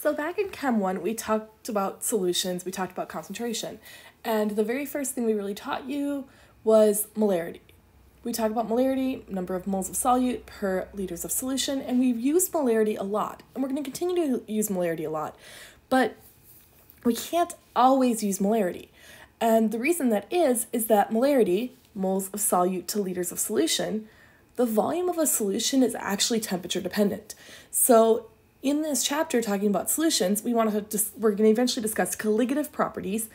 So back in Chem 1, we talked about solutions, we talked about concentration, and the very first thing we really taught you was molarity. We talked about molarity, number of moles of solute per liters of solution, and we've used molarity a lot, and we're going to continue to use molarity a lot, but we can't always use molarity. And the reason that is that molarity, moles of solute to liters of solution, the volume of a solution is actually temperature dependent. So in this chapter talking about solutions, we're going to eventually discuss colligative properties,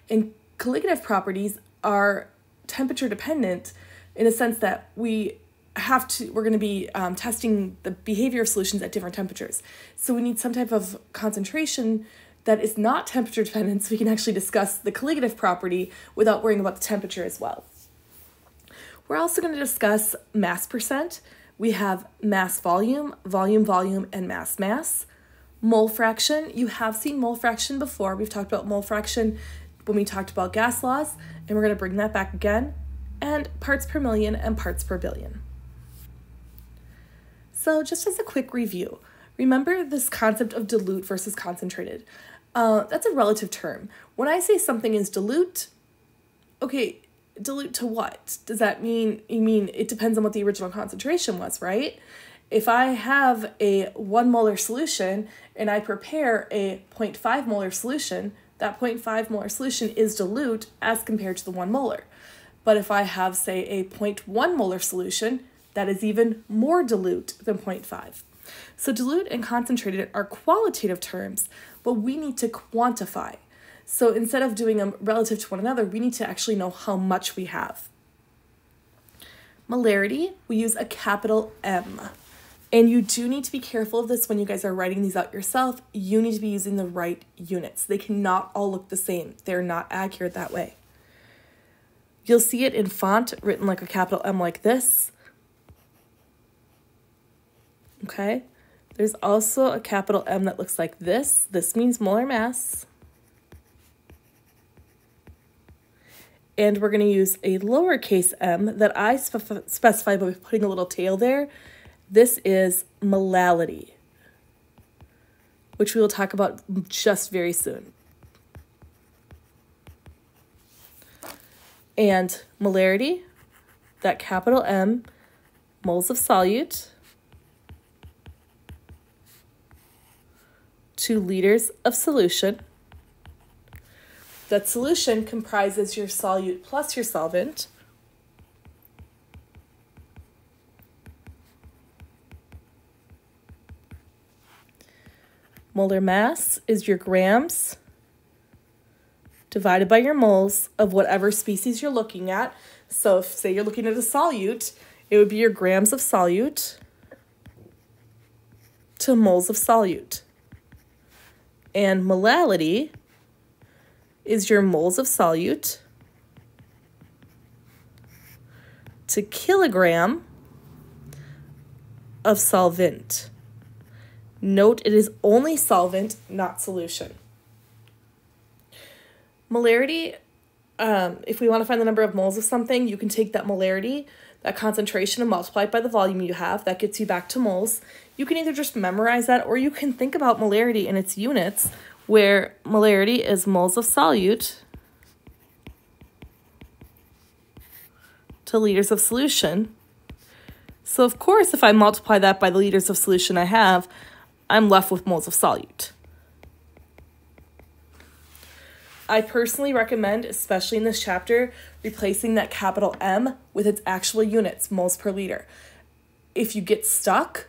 and colligative properties are temperature dependent in a sense that we're going to be testing the behavior of solutions at different temperatures. So we need some type of concentration that is not temperature dependent, so we can actually discuss the colligative property without worrying about the temperature as well. We're also going to discuss mass percent. We have mass volume, volume, and mass. Mole fraction, you have seen mole fraction before. We've talked about mole fraction when we talked about gas laws, and we're going to bring that back again. And parts per million and parts per billion. So just as a quick review, remember this concept of dilute versus concentrated. That's a relative term. When I say something is dilute, okay, dilute to what? Does that mean, it depends on what the original concentration was, right? If I have a 1 molar solution and I prepare a 0.5 molar solution, that 0.5 molar solution is dilute as compared to the 1 molar. But if I have, say, a 0.1 molar solution, that is even more dilute than 0.5. So dilute and concentrated are qualitative terms, but we need to quantify. So instead of doing them relative to one another, we need to actually know how much we have. Molarity, we use a capital M. And you do need to be careful of this when you guys are writing these out yourself. You need to be using the right units. They cannot all look the same. They're not accurate that way. You'll see it in font written like a capital M like this. Okay. There's also a capital M that looks like this. This means molar mass. And we're going to use a lowercase m that I specify by putting a little tail there. This is molality, which we will talk about just very soon. And molarity, that capital M, moles of solute to liters of solution. That solution comprises your solute plus your solvent. Molar mass is your grams divided by your moles of whatever species you're looking at. So if, say, you're looking at a solute, it would be your grams of solute to moles of solute. And molality is your moles of solute to kilogram of solvent. Note it is only solvent, not solution. Molarity, if we want to find the number of moles of something, you can take that molarity, that concentration, and multiply it by the volume you have. That gets you back to moles. You can either just memorize that, or you can think about molarity in its units, where molarity is moles of solute to liters of solution. So of course, if I multiply that by the liters of solution I have, I'm left with moles of solute. I personally recommend, especially in this chapter, replacing that capital M with its actual units, moles per liter. If you get stuck,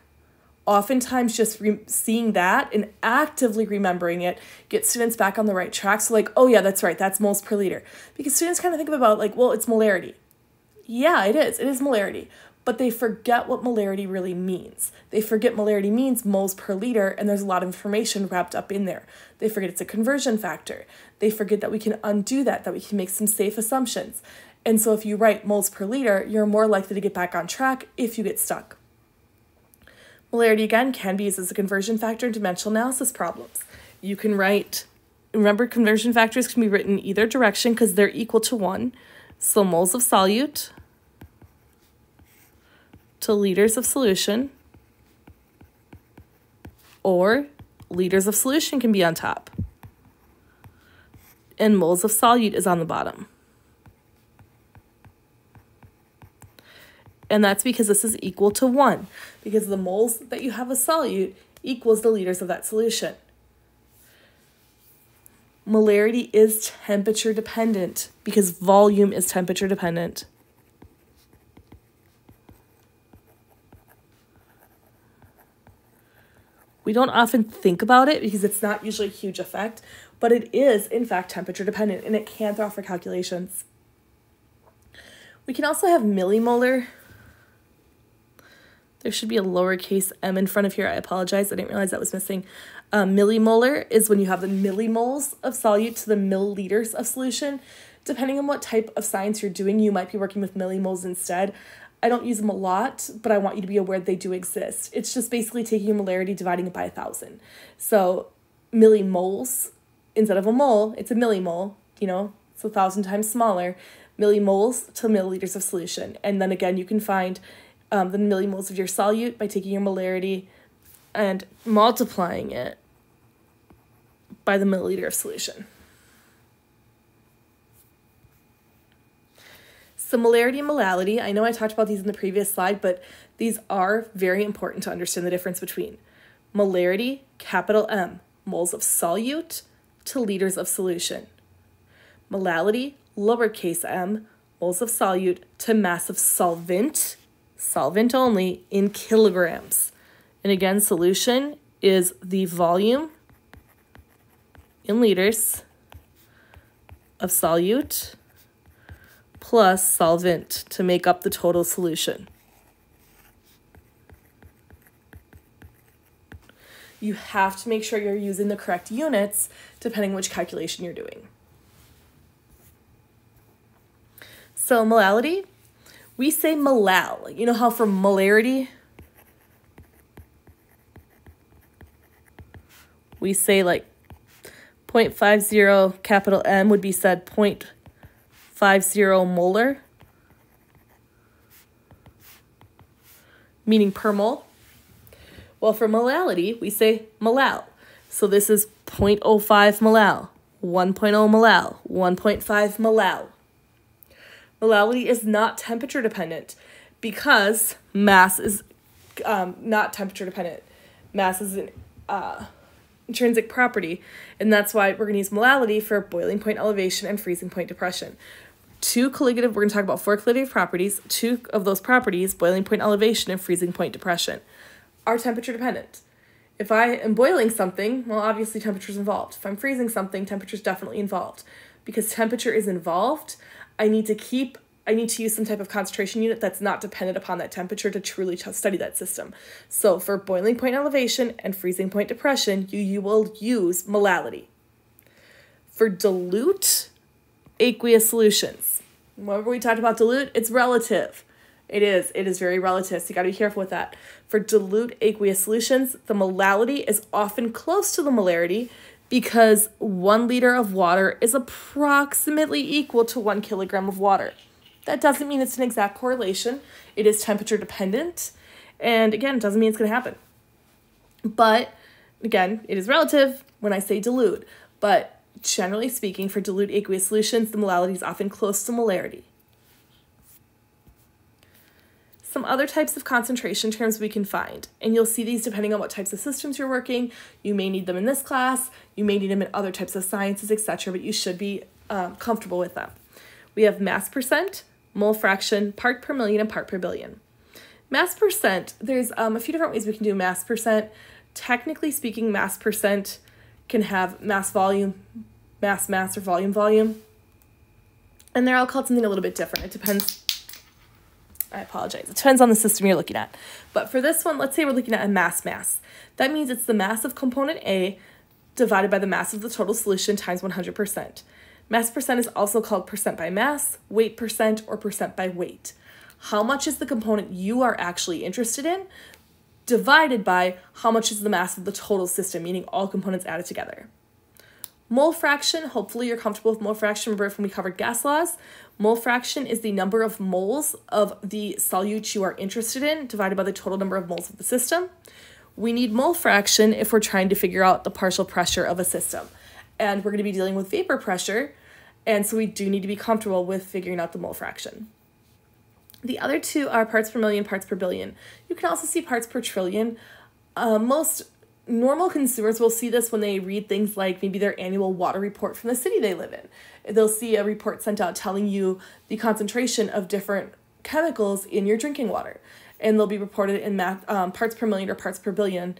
oftentimes just seeing that and actively remembering it gets students back on the right track. So like, oh yeah, that's right, that's moles per liter. Because students kind of think about like, well, it's molarity. Yeah, it is molarity. But they forget what molarity really means. They forget molarity means moles per liter, and there's a lot of information wrapped up in there. They forget it's a conversion factor. They forget that we can undo that we can make some safe assumptions. And so if you write moles per liter, you're more likely to get back on track if you get stuck. Molarity, again, can be used as a conversion factor in dimensional analysis problems. You can write, remember, conversion factors can be written either direction because they're equal to 1. So moles of solute to liters of solution, or liters of solution can be on top. And moles of solute is on the bottom. And that's because this is equal to 1, because the moles that you have of solute equals the liters of that solution. Molarity is temperature dependent because volume is temperature dependent. We don't often think about it because it's not usually a huge effect, but it is, in fact, temperature dependent, and it can throw off our calculations. We can also have millimolar. There should be a lowercase m in front of here. I apologize. I didn't realize that was missing. Millimolar is when you have the millimoles of solute to the milliliters of solution. Depending on what type of science you're doing, you might be working with millimoles instead. I don't use them a lot, but I want you to be aware they do exist. It's just basically taking your molarity, dividing it by 1,000. So millimoles, instead of a mole, it's a millimole, you know, it's 1,000 times smaller. Millimoles to milliliters of solution. And then again, you can find the millimoles of your solute by taking your molarity and multiplying it by the milliliter of solution. So molarity and molality, I know I talked about these in the previous slide, but these are very important to understand the difference between. Molarity, capital M, moles of solute to liters of solution. Molality, lowercase m, moles of solute to mass of solvent, solvent only, in kilograms. And again, solution is the volume in liters of solute plus solvent to make up the total solution. You have to make sure you're using the correct units depending on which calculation you're doing. So molality, we say molal. You know how for molarity, we say like 0.50 capital M would be said 0.50 molar, meaning per mole. Well, for molality, we say molal. So this is 0.05 molal, 1.0 molal, 1.5 molal. Molality is not temperature dependent because mass is not temperature dependent. Mass is an intrinsic property, and that's why we're going to use molality for boiling point elevation and freezing point depression. We're going to talk about 4 colligative properties. 2 of those properties, boiling point elevation and freezing point depression, are temperature dependent. If I am boiling something, well, obviously temperature is involved. If I'm freezing something, temperature is definitely involved. Because temperature is involved, I need to use some type of concentration unit that's not dependent upon that temperature to truly study that system. So for boiling point elevation and freezing point depression, you will use molality. For dilute aqueous solutions, whenever we talked about dilute, it's relative. It is very relative, so you got to be careful with that. For dilute aqueous solutions, the molality is often close to the molarity because 1 liter of water is approximately equal to 1 kilogram of water. That doesn't mean it's an exact correlation. It is temperature dependent, and again, it doesn't mean it's going to happen. But again, it is relative when I say dilute, but generally speaking, for dilute aqueous solutions, the molality is often close to molarity. Some other types of concentration terms we can find, and you'll see these depending on what types of systems you're working. You may need them in this class, you may need them in other types of sciences, etc., but you should be comfortable with them. We have mass percent, mole fraction, part per million, and part per billion. Mass percent, there's a few different ways we can do mass percent. Technically speaking, mass percent can have mass volume, mass, or volume. And they're all called something a little bit different. It depends. I apologize. It depends on the system you're looking at. But for this one, let's say we're looking at a mass. That means it's the mass of component A divided by the mass of the total solution times 100%. Mass percent is also called percent by mass, weight percent, or percent by weight. How much is the component you are actually interested in divided by how much is the mass of the total system, meaning all components added together. Mole fraction, hopefully you're comfortable with mole fraction. Remember when we covered gas laws, mole fraction is the number of moles of the solute you are interested in divided by the total number of moles of the system. We need mole fraction if we're trying to figure out the partial pressure of a system. And we're going to be dealing with vapor pressure, and so we do need to be comfortable with figuring out the mole fraction. The other two are parts per million, parts per billion. You can also see parts per trillion. Most normal consumers will see this when they read things like maybe their annual water report from the city they live in. They'll see a report sent out telling you the concentration of different chemicals in your drinking water, and they'll be reported in parts per million or parts per billion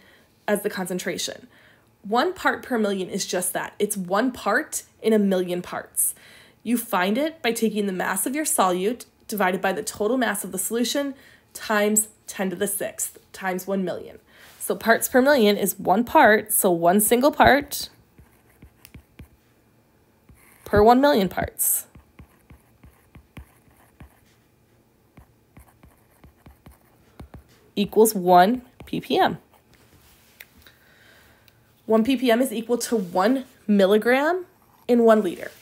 as the concentration. 1 part per million is just that. It's 1 part in a million parts. You find it by taking the mass of your solute divided by the total mass of the solution times 10 to the 6th times 1 million. So parts per million is 1 part, so 1 single part per 1 million parts. Equals 1 ppm. 1 ppm is equal to 1 milligram in 1 liter.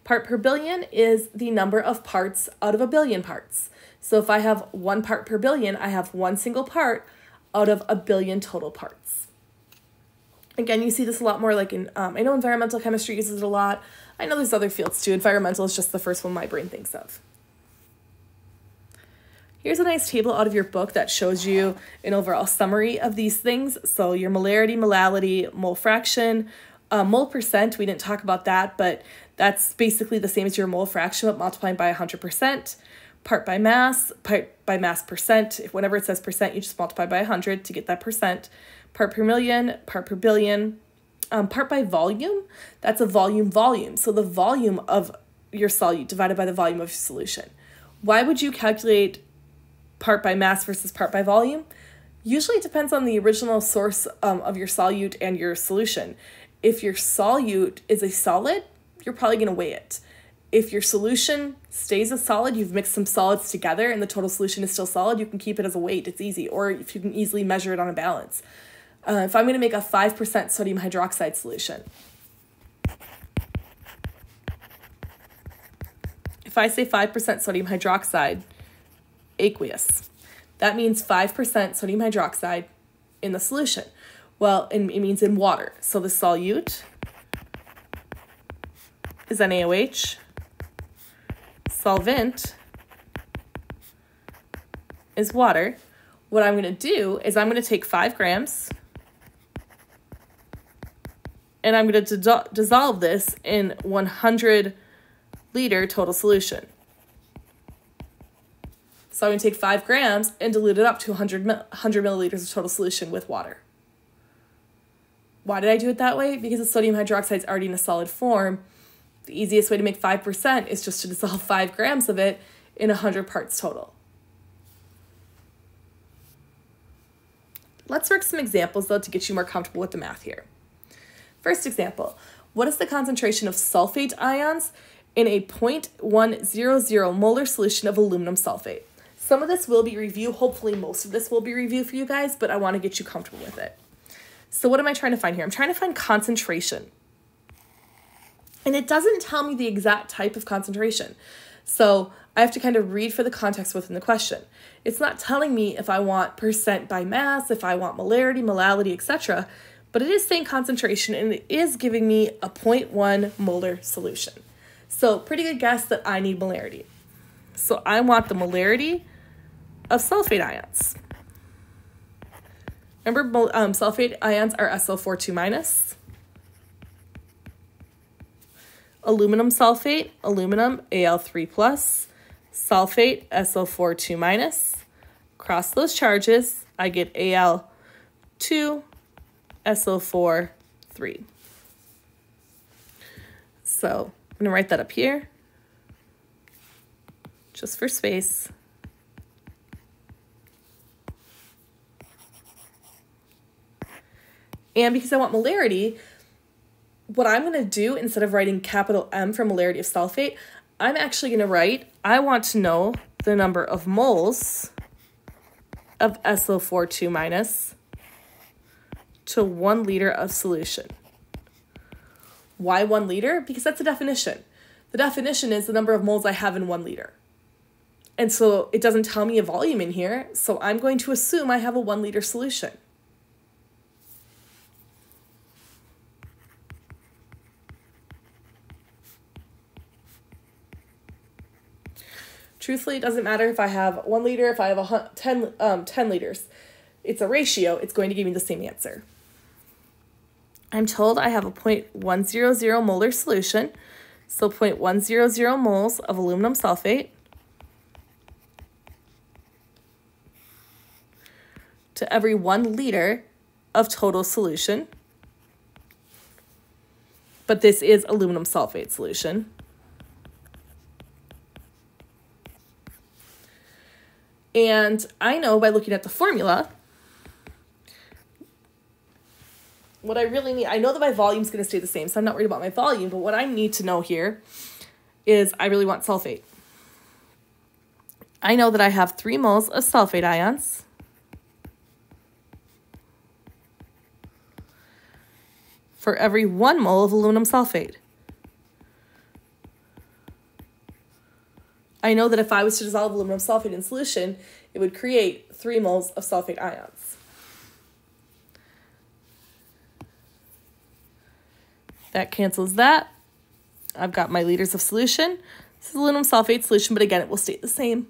Part per billion is the number of parts out of a billion parts. So if I have 1 part per billion, I have 1 single part out of a billion total parts. Again, you see this a lot more like in, I know environmental chemistry uses it a lot. I know there's other fields too. Environmental is just the first one my brain thinks of. Here's a nice table out of your book that shows you an overall summary of these things. So your molarity, molality, mole fraction, mole percent, we didn't talk about that, but that's basically the same as your mole fraction, but multiplying by 100%. Part by mass percent. If whenever it says percent, you just multiply by 100 to get that percent. Part per million, part per billion. Part by volume, that's a volume. So the volume of your solute divided by the volume of your solution. Why would you calculate part by mass versus part by volume? Usually it depends on the original source of your solute and your solution. If your solute is a solid, you're probably going to weigh it. If your solution stays a solid, you've mixed some solids together and the total solution is still solid, you can keep it as a weight. It's easy. Or if you can easily measure it on a balance. If I'm going to make a 5% sodium hydroxide solution, if I say 5% sodium hydroxide aqueous, that means 5% sodium hydroxide in the solution. Well, it means in water. So the solute is NaOH. Solvent is water. What I'm going to do is I'm going to take 5 grams and I'm going to dissolve this in 100 liter total solution. So I'm going to take 5 grams and dilute it up to 100 milliliters of total solution with water. Why did I do it that way? Because the sodium hydroxide is already in a solid form. The easiest way to make 5% is just to dissolve 5 grams of it in 100 parts total. Let's work some examples though to get you more comfortable with the math here. First example, what is the concentration of sulfate ions in a 0.100 molar solution of aluminum sulfate? Some of this will be review, hopefully most of this will be review for you guys, but I want to get you comfortable with it. So what am I trying to find here? I'm trying to find concentration. And it doesn't tell me the exact type of concentration. So I have to kind of read for the context within the question. It's not telling me if I want percent by mass, if I want molarity, molality, etc. But it is saying concentration, and it is giving me a 0.1 molar solution. So pretty good guess that I need molarity. So I want the molarity of sulfate ions. Remember, sulfate ions are SO4 2-. Aluminum sulfate, aluminum, Al3+, sulfate, SO4 2-. Cross those charges, I get Al2, SO4 3. So I'm going to write that up here, just for space. And because I want molarity, what I'm going to do, instead of writing capital M for molarity of sulfate, I'm actually going to write, I want to know the number of moles of SO4 2- to 1 liter of solution. Why 1 liter? Because that's the definition. The definition is the number of moles I have in 1 liter. And so it doesn't tell me a volume in here, so I'm going to assume I have a 1 liter solution. Truthfully, it doesn't matter if I have 1 liter, if I have 10 liters. It's a ratio. It's going to give me the same answer. I'm told I have a 0.100 molar solution, so 0.100 moles of aluminum sulfate to every 1 liter of total solution. But this is aluminum sulfate solution. And I know by looking at the formula, what I really need, I know that my volume is going to stay the same, so I'm not worried about my volume, but what I need to know here is I really want sulfate. I know that I have 3 moles of sulfate ions for every 1 mole of aluminum sulfate. I know that if I was to dissolve aluminum sulfate in solution, it would create 3 moles of sulfate ions. That cancels that. I've got my liters of solution. This is aluminum sulfate solution, but again, it will stay the same.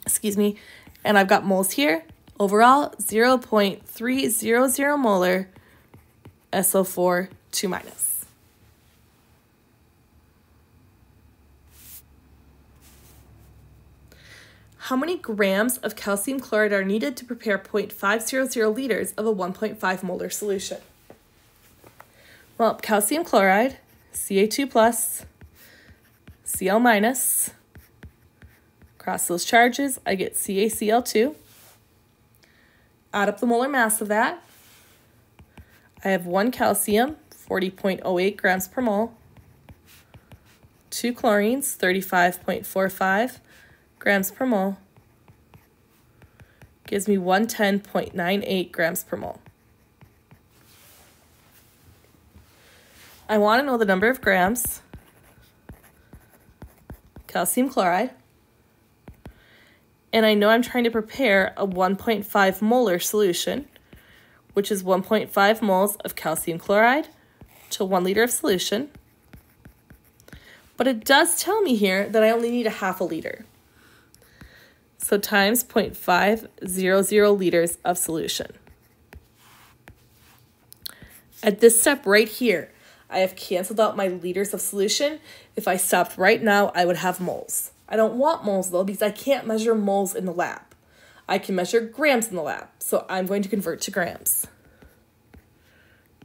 Excuse me. And I've got moles here. Overall, 0.300 molar SO4 2 minus. How many grams of calcium chloride are needed to prepare 0.500 liters of a 1.5 molar solution? Well, calcium chloride, Ca2 plus, Cl minus, cross those charges, I get CaCl2. Add up the molar mass of that. I have 1 calcium, 40.08 grams per mole, 2 chlorines, 35.45 grams per mole, gives me 110.98 grams per mole. I want to know the number of grams calcium chloride, and I know I'm trying to prepare a 1.5 molar solution, which is 1.5 moles of calcium chloride to 1 liter of solution. But it does tell me here that I only need a half a liter. So times 0.500 liters of solution. At this step right here, I have canceled out my liters of solution. If I stopped right now, I would have moles. I don't want moles though, because I can't measure moles in the lab. I can measure grams in the lab, so I'm going to convert to grams.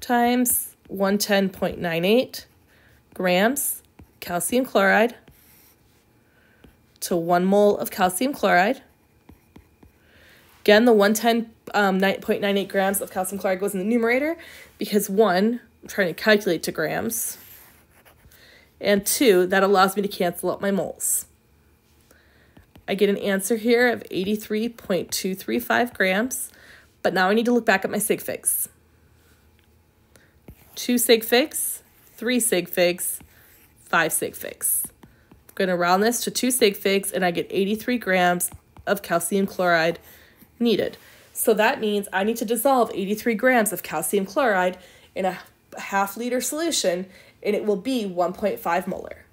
Times 110.98 grams calcium chloride to 1 mole of calcium chloride. Again, the 110.98 grams of calcium chloride goes in the numerator because 1, I'm trying to calculate to grams, and 2, that allows me to cancel out my moles. I get an answer here of 83.235 grams, but now I need to look back at my sig figs. 2 sig figs, 3 sig figs, 5 sig figs. I'm going to round this to 2 sig figs, and I get 83 grams of calcium chloride needed. So that means I need to dissolve 83 grams of calcium chloride in a half liter solution, and it will be 1.5 molar.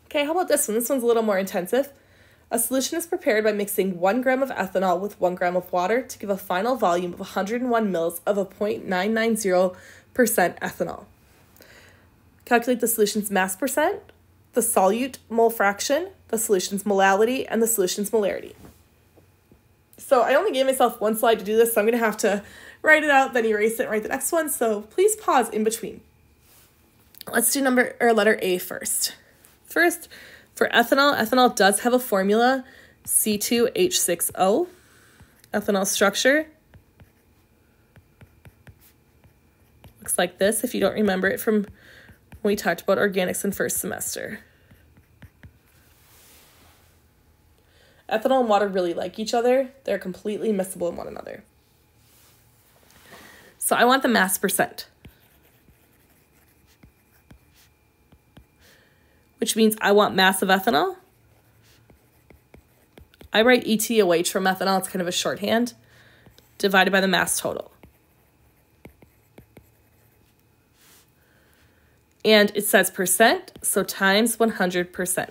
Okay, how about this one? This one's a little more intensive. A solution is prepared by mixing 1 gram of ethanol with 1 gram of water to give a final volume of 101 mils of a 0.990% ethanol. Calculate the solution's mass percent, the solute mole fraction, the solution's molality, and the solution's molarity. So I only gave myself 1 slide to do this, so I'm going to have to write it out, then erase it, and write the next one. So please pause in between. Let's do letter A first. First, for ethanol, ethanol does have a formula, C2H6O. Ethanol structure looks like this if you don't remember it from when we talked about organics in first semester. Ethanol and water really like each other. They're completely miscible in one another. So I want the mass percent, which means I want mass of ethanol. I write ETOH from ethanol. It's kind of a shorthand, divided by the mass total. And it says percent, so times 100%.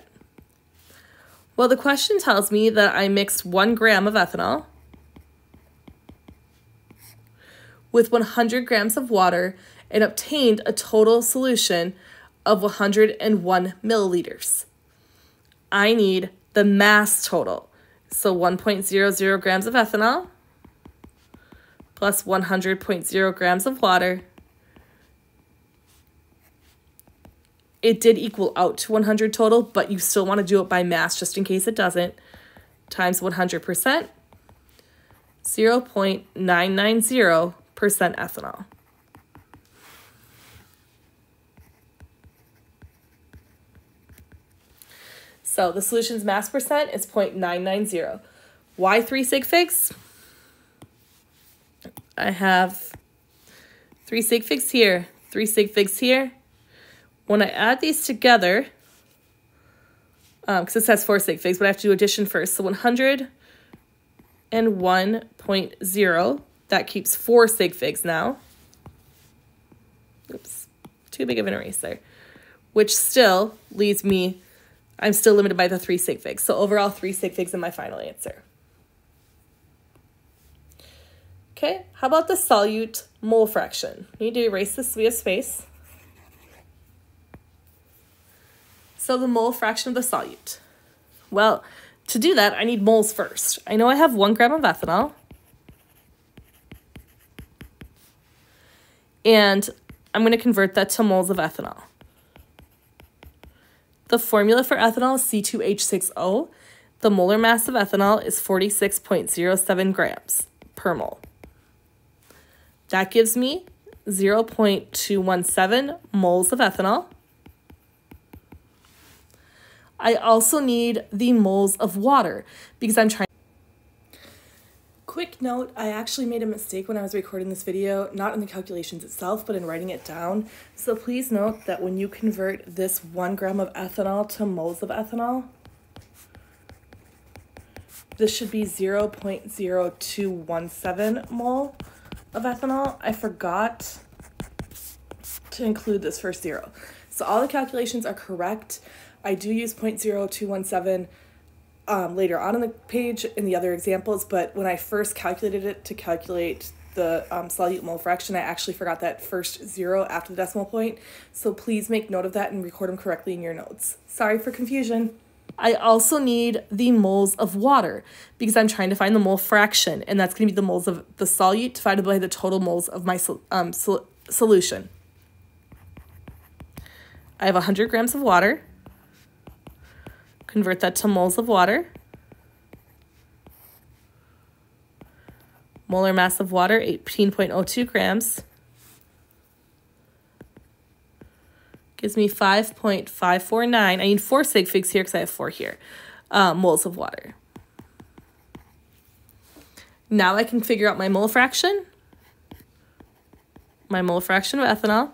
Well, the question tells me that I mixed 1 gram of ethanol with 100 grams of water and obtained a total solution of 101 milliliters. I need the mass total. So 1.00 grams of ethanol plus 100.0 grams of water. It did equal out to 100 total, but you still want to do it by mass just in case it doesn't. Times 100%, 0.990% ethanol. So the solution's mass percent is 0.990. Why 3 sig figs? I have 3 sig figs here, 3 sig figs here. When I add these together, because it says 4 sig figs, but I have to do addition first. So 101.0, that keeps 4 sig figs now. Oops, too big of an eraser. Which still leaves me, I'm still limited by the 3 sig figs. So overall 3 sig figs in my final answer. Okay, how about the solute mole fraction? I need to erase this so we have space. So the mole fraction of the solute. Well, to do that, I need moles first. I know I have 1 gram of ethanol. And I'm going to convert that to moles of ethanol. The formula for ethanol is C2H6O. The molar mass of ethanol is 46.07 grams per mole. That gives me 0.217 moles of ethanol. I also need the moles of water because I'm trying. Quick note, I actually made a mistake when I was recording this video, not in the calculations itself, but in writing it down. So please note that when you convert this 1 gram of ethanol to moles of ethanol, this should be 0.0217 mole of ethanol. I forgot to include this first 0. So all the calculations are correct. I do use 0.0217 later on in the page in the other examples, but when I first calculated it to calculate the solute mole fraction, I actually forgot that first 0 after the decimal point. So please make note of that and record them correctly in your notes. Sorry for confusion. I also need the moles of water because I'm trying to find the mole fraction, and that's going to be the moles of the solute divided by the total moles of my solution. I have 100 grams of water. Convert that to moles of water. Molar mass of water, 18.02 grams. Gives me 5.549. I need 4 sig figs here because I have 4 here. Moles of water. Now I can figure out my mole fraction. My mole fraction of ethanol,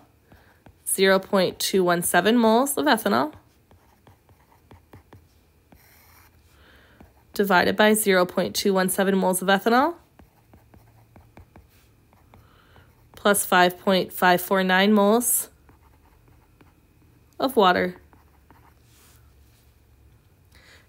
0.217 moles of ethanol. Divided by 0.217 moles of ethanol plus 5.549 moles of water.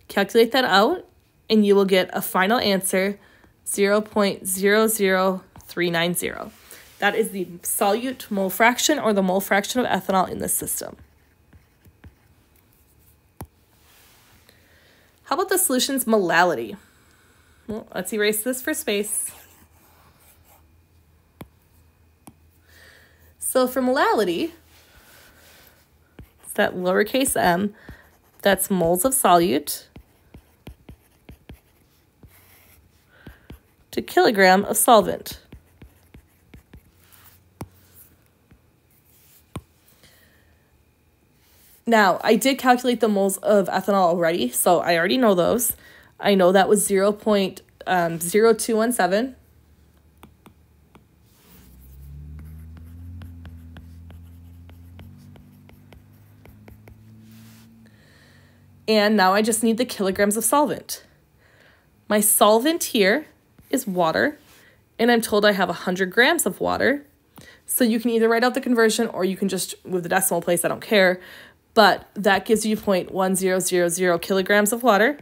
Calculate that out and you will get a final answer, 0.00390. That is the solute mole fraction or the mole fraction of ethanol in the system. How about the solution's molality? Well, let's erase this for space. So for molality, it's that lowercase m, that's moles of solute to kilogram of solvent. Now, I did calculate the moles of ethanol already, so I already know those. I know that was 0.0217. And now I just need the kilograms of solvent. My solvent here is water, and I'm told I have 100 grams of water. So you can either write out the conversion or you can just move the decimal place, I don't care. But that gives you 0.1000 kilograms of water.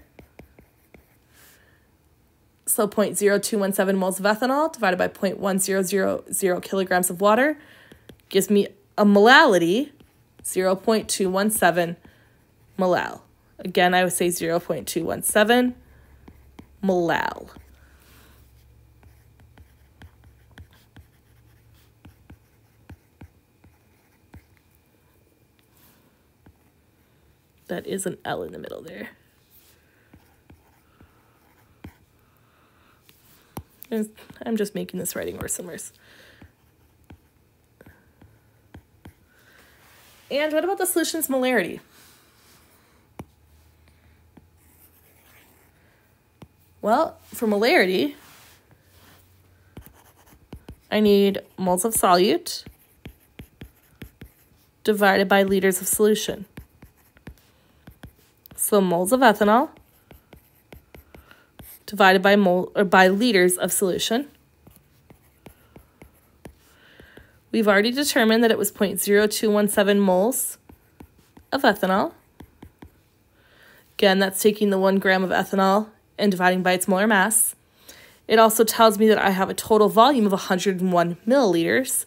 So 0.0217 moles of ethanol divided by 0.1000 kilograms of water gives me a molality, 0.217 molal. Again, I would say 0.217 molal. That is an L in the middle there. I'm just making this writing worse and worse. And what about the solution's molarity? Well, for molarity, I need moles of solute divided by liters of solution. So moles of ethanol divided by liters of solution. We've already determined that it was 0.0217 moles of ethanol. Again, that's taking the 1 gram of ethanol and dividing by its molar mass. It also tells me that I have a total volume of 101 milliliters,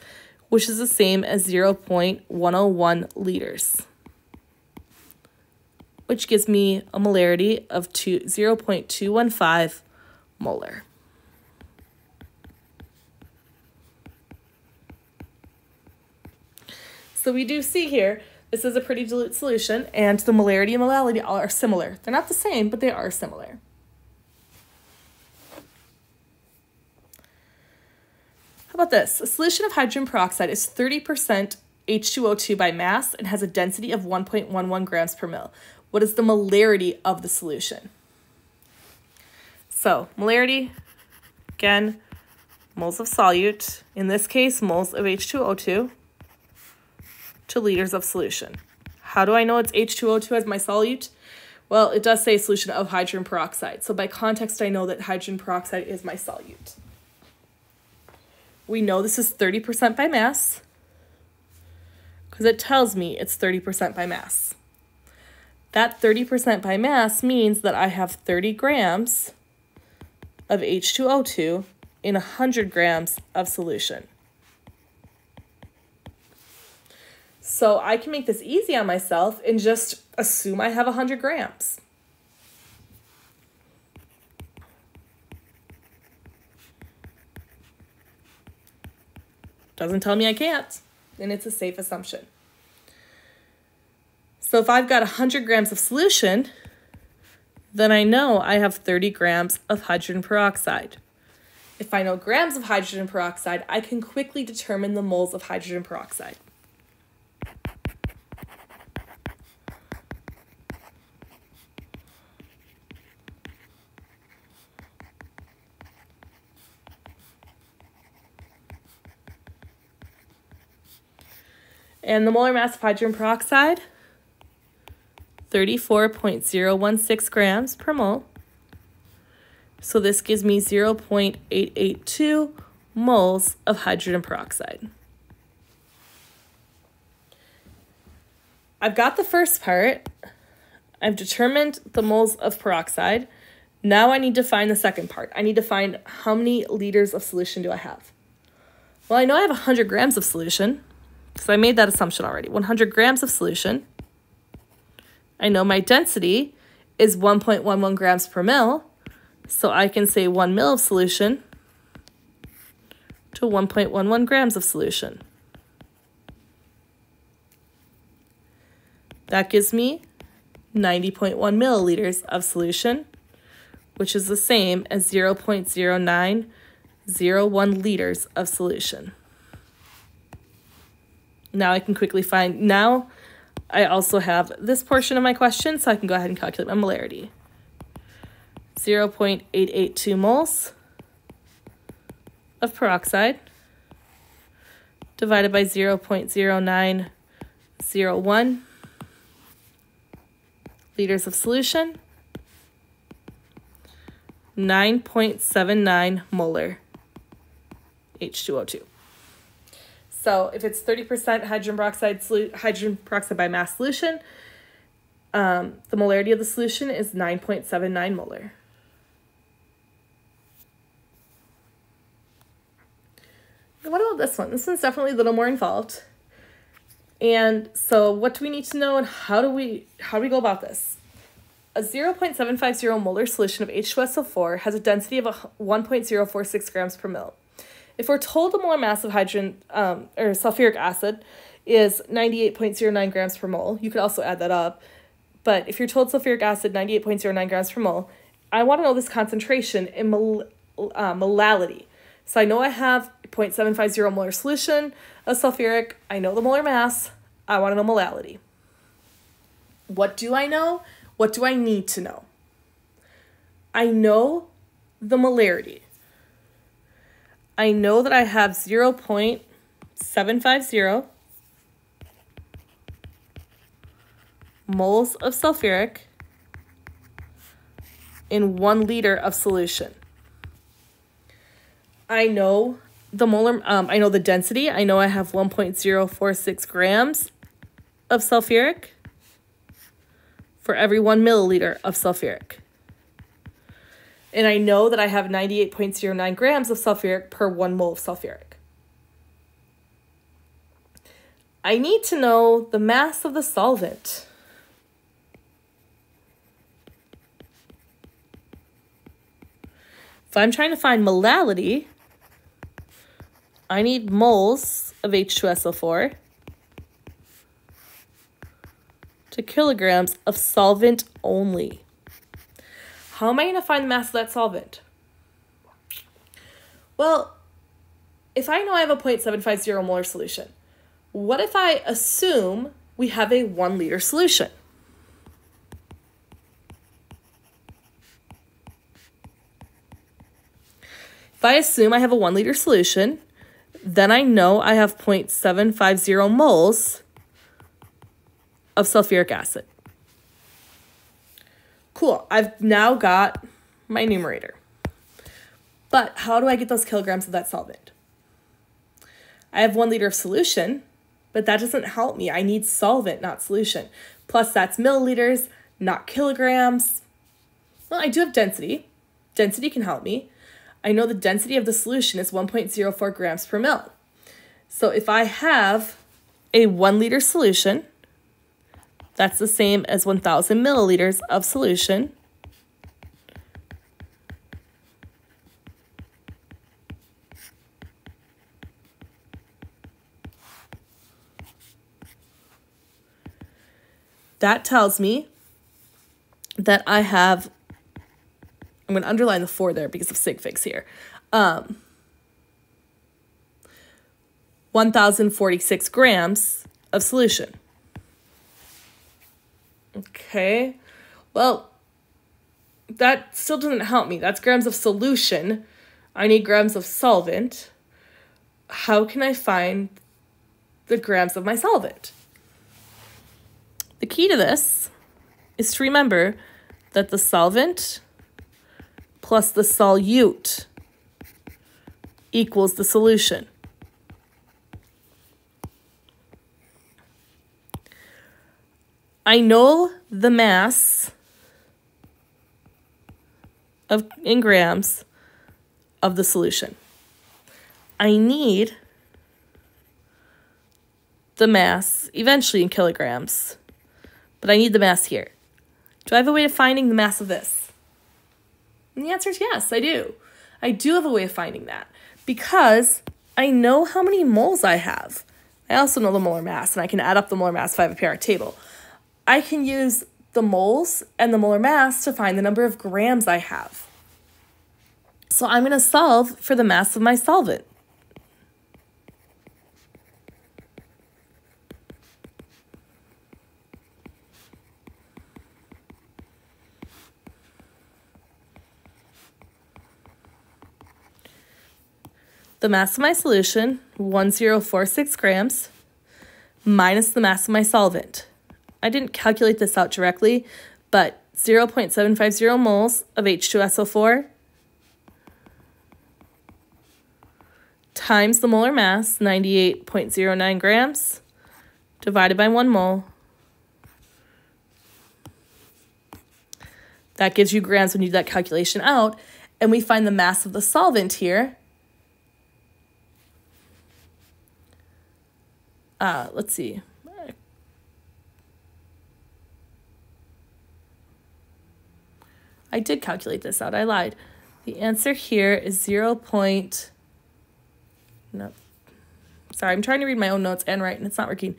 which is the same as 0.101 liters, which gives me a molarity of 0.215 molar. So we do see here, this is a pretty dilute solution, and the molarity and molality are similar. They're not the same, but they are similar. How about this? A solution of hydrogen peroxide is 30% H2O2 by mass and has a density of 1.11 grams per mil. What is the molarity of the solution? So, molarity, again, moles of solute, in this case, moles of H2O2 to liters of solution. How do I know it's H2O2 as my solute? Well, it does say solution of hydrogen peroxide. So by context, I know that hydrogen peroxide is my solute. We know this is 30% by mass because it tells me it's 30% by mass. That 30% by mass means that I have 30 grams of H2O2 in 100 grams of solution. So I can make this easy on myself and just assume I have 100 grams. Doesn't tell me I can't, and it's a safe assumption. So if I've got 100 grams of solution, then I know I have 30 grams of hydrogen peroxide. If I know grams of hydrogen peroxide, I can quickly determine the moles of hydrogen peroxide. And the molar mass of hydrogen peroxide, 34.016 grams per mole. So this gives me 0.882 moles of hydrogen peroxide. I've got the first part. I've determined the moles of peroxide. Now I need to find the second part. I need to find how many liters of solution do I have. Well, I know I have 100 grams of solution, because I made that assumption already. 100 grams of solution. I know my density is 1.11 grams per mil, so I can say 1 mil of solution to 1.11 grams of solution. That gives me 90.1 milliliters of solution, which is the same as 0.0901 liters of solution. Now I can quickly find, now I also have this portion of my question, so I can go ahead and calculate my molarity. 0.882 moles of peroxide divided by 0.0901 liters of solution, 9.79 molar H2O2. So if it's 30% hydrogen peroxide by mass solution, the molarity of the solution is 9.79 molar. And what about this one? This one's definitely a little more involved. And so what do we need to know and how do we go about this? A 0.750 molar solution of H2SO4 has a density of 1.046 grams per mil. If we're told the molar mass of hydrogen or sulfuric acid is 98.09 grams per mole, you could also add that up. But if you're told sulfuric acid 98.09 grams per mole, I want to know this concentration in molality. So I know I have 0.750 molar solution of sulfuric. I know the molar mass. I want to know molality. What do I know? What do I need to know? I know the molarity. I know that I have 0.750 moles of sulfuric in 1 liter of solution. I know the I know the density. I know I have 1.046 grams of sulfuric for every 1 milliliter of sulfuric. And I know that I have 98.09 grams of sulfuric per 1 mole of sulfuric. I need to know the mass of the solvent. If I'm trying to find molality, I need moles of H2SO4 to kilograms of solvent only. How am I going to find the mass of that solvent? Well, if I know I have a 0.750 molar solution, what if I assume we have a 1 liter solution? If I assume I have a 1 liter solution, then I know I have 0.750 moles of sulfuric acid. Cool, I've now got my numerator. But how do I get those kilograms of that solvent? I have 1 liter of solution, but that doesn't help me. I need solvent, not solution. Plus that's milliliters, not kilograms. Well, I do have density. Density can help me. I know the density of the solution is 1.04 grams per mil. So if I have a 1 liter solution, that's the same as 1,000 milliliters of solution. That tells me that I have, I'm going to underline the 4 there because of sig figs here. 1,046 grams of solution. Okay, well, that still doesn't help me. That's grams of solution. I need grams of solvent. How can I find the grams of my solvent? The key to this is to remember that the solvent plus the solute equals the solution. I know the mass in grams of the solution. I need the mass eventually in kilograms, but I need the mass here. Do I have a way of finding the mass of this? And the answer is yes, I do. I do have a way of finding that because I know how many moles I have. I also know the molar mass, and I can add up the molar mass if I have a periodic table. I can use the moles and the molar mass to find the number of grams I have. So I'm going to solve for the mass of my solvent. The mass of my solution, 1,046 grams, minus the mass of my solvent. I didn't calculate this out directly, but 0.750 moles of H2SO4 times the molar mass, 98.09 grams, divided by 1 mole. That gives you grams when you do that calculation out. And we find the mass of the solvent here. Let's see. I did calculate this out. I lied. The answer here is 0. No. Sorry, I'm trying to read my own notes and write, and it's not working.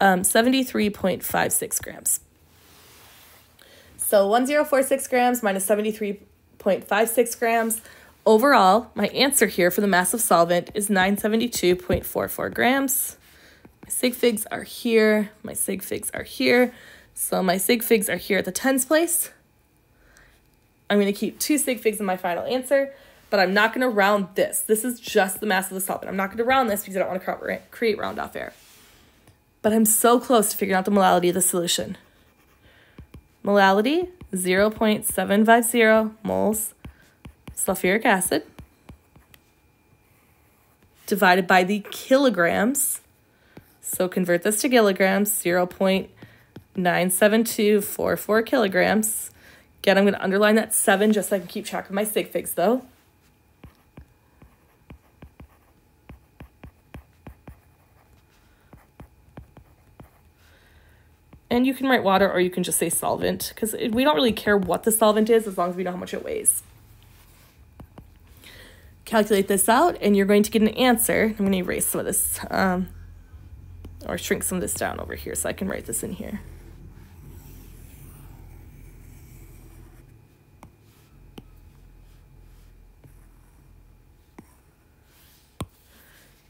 73.56 grams. So 1046 grams minus 73.56 grams. Overall, my answer here for the mass of solvent is 972.44 grams. My sig figs are here. My sig figs are here. So my sig figs are here at the tens place. I'm going to keep 2 sig figs in my final answer, but I'm not going to round this. This is just the mass of the solvent. I'm not going to round this because I don't want to create round-off error. But I'm so close to figuring out the molality of the solution. Molality, 0.750 moles sulfuric acid divided by the kilograms. So convert this to kilograms, 0.97244 kilograms. Again, I'm going to underline that 7 just so I can keep track of my sig figs, though. And you can write water or you can just say solvent because we don't really care what the solvent is as long as we know how much it weighs. Calculate this out and you're going to get an answer. I'm going to erase some of this or shrink some of this down over here so I can write this in here.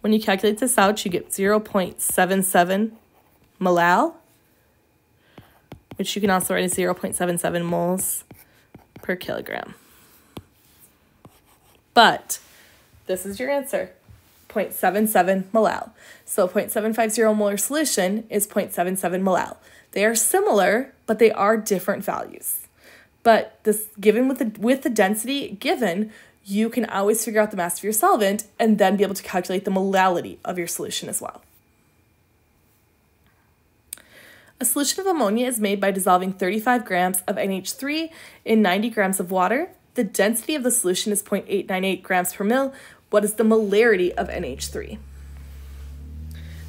When you calculate this out, you get 0.77 molal, which you can also write as 0.77 moles per kilogram. But this is your answer, 0.77 molal. So 0.750 molar solution is 0.77 molal. They are similar, but they are different values. But this given with the density given, you can always figure out the mass of your solvent and then be able to calculate the molality of your solution as well. A solution of ammonia is made by dissolving 35 grams of NH3 in 90 grams of water. The density of the solution is 0.898 grams per mil. What is the molarity of NH3?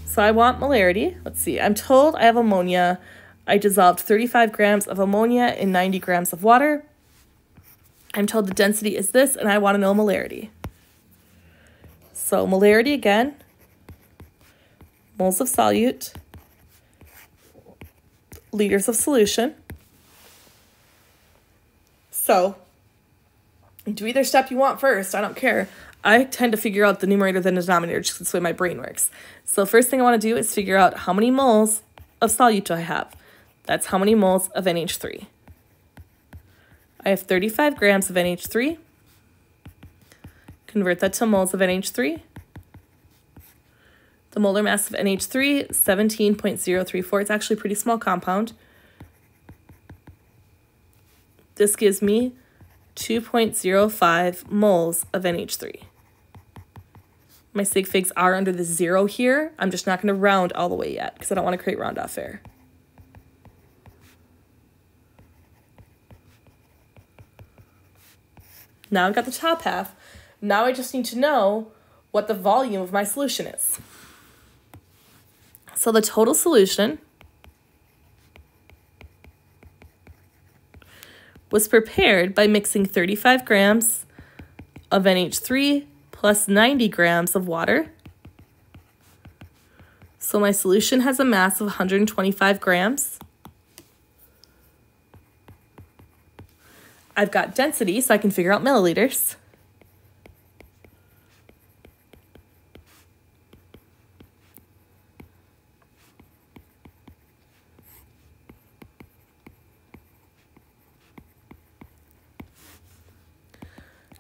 So I want molarity. Let's see. I'm told I have ammonia. I dissolved 35 grams of ammonia in 90 grams of water. I'm told the density is this, and I want to know molarity. So molarity again, moles of solute, liters of solution. So do either step you want first, I don't care. I tend to figure out the numerator than the denominator just the way my brain works. So first thing I want to do is figure out how many moles of solute do I have. That's how many moles of NH3. I have 35 grams of NH3. Convert that to moles of NH3. The molar mass of NH3, 17.034. It's actually a pretty small compound. This gives me 2.05 moles of NH3. My sig figs are under the 0 here. I'm just not going to round all the way yet because I don't want to create round-off error. Now I've got the top half. Now I just need to know what the volume of my solution is. So the total solution was prepared by mixing 35 grams of NH3 plus 90 grams of water. So my solution has a mass of 125 grams. I've got density, so I can figure out milliliters.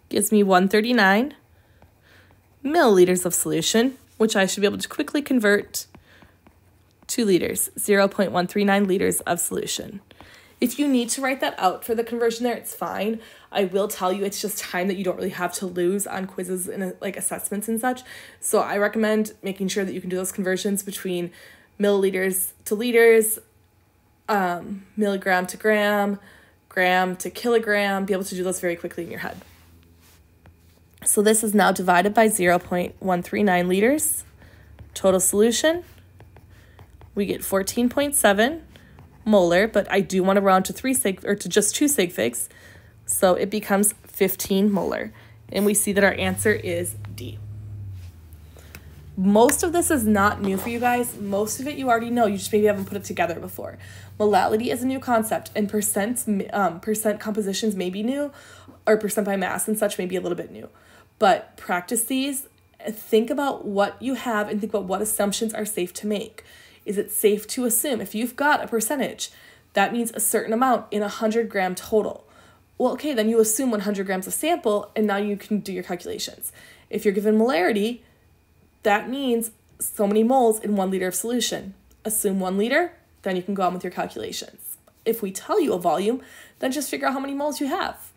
Gives me 139 milliliters of solution, which I should be able to quickly convert to liters, 0.139 liters of solution. If you need to write that out for the conversion there, it's fine. I will tell you it's just time that you don't really have to lose on quizzes and like assessments and such. So I recommend making sure that you can do those conversions between milliliters to liters, milligram to gram, gram to kilogram, be able to do those very quickly in your head. So this is now divided by 0.139 liters. Total solution, we get 14.7 molar, but I do want to round to 3 sig or to just 2 sig figs, so it becomes 15 molar. And we see that our answer is D. Most of this is not new for you guys. Most of it you already know. You just maybe haven't put it together before. Molality is a new concept, and percent compositions may be new, or percent by mass and such may be a little bit new. But practice these, think about what you have, and think about what assumptions are safe to make. Is it safe to assume if you've got a percentage, that means a certain amount in 100 gram total? Well, okay, then you assume 100 grams of sample, and now you can do your calculations. If you're given molarity, that means so many moles in 1 liter of solution. Assume 1 liter, then you can go on with your calculations. If we tell you a volume, then just figure out how many moles you have.